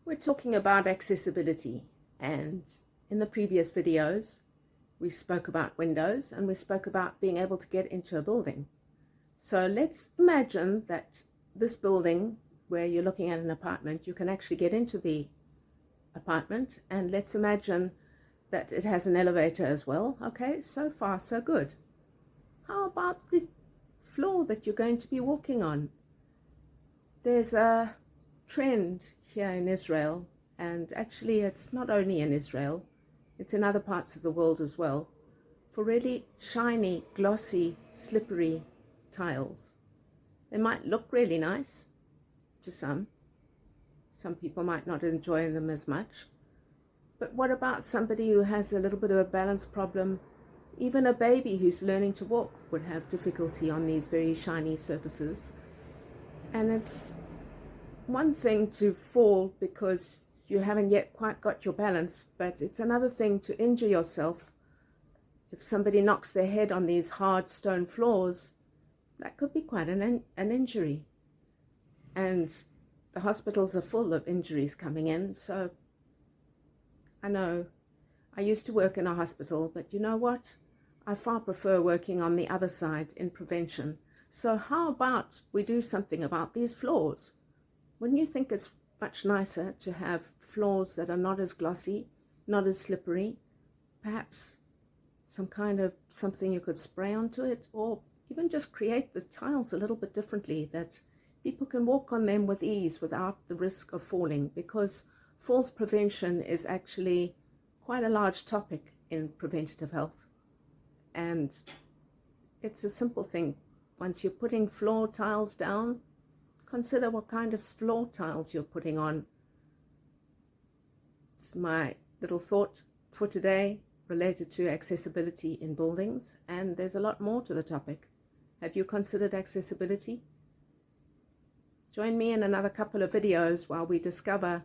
We're talking about accessibility, and in the previous videos we spoke about windows and we spoke about being able to get into a building. So let's imagine that this building where you're looking at an apartment, you can actually get into the apartment, and let's imagine that it has an elevator as well. Okay, so far so good. How about the floor that you're going to be walking on? There's a trend here in Israel, and actually it's not only in Israel, it's in other parts of the world as well, for really shiny, glossy, slippery tiles. They might look really nice to some people might not enjoy them as much, but what about somebody who has a little bit of a balance problem? Even a baby who's learning to walk would have difficulty on these very shiny surfaces. And it's one thing to fall because you haven't yet quite got your balance, but it's another thing to injure yourself. If somebody knocks their head on these hard stone floors, that could be quite an injury. And the hospitals are full of injuries coming in. So I know I used to work in a hospital, but you know what? I far prefer working on the other side in prevention. So how about we do something about these floors? Wouldn't you think it's much nicer to have floors that are not as glossy, not as slippery? Perhaps some kind of something you could spray onto it, or even just create the tiles a little bit differently that people can walk on them with ease without the risk of falling, because falls prevention is actually quite a large topic in preventative health. And it's a simple thing. Once you're putting floor tiles down, consider what kind of floor tiles you're putting on. It's my little thought for today related to accessibility in buildings, and there's a lot more to the topic. Have you considered accessibility? Join me in another couple of videos while we discover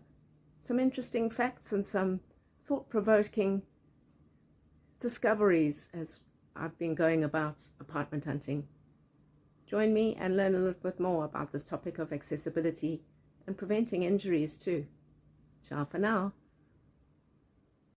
some interesting facts and some thought-provoking discoveries as I've been going about apartment hunting. Join me and learn a little bit more about this topic of accessibility and preventing injuries too. Ciao for now.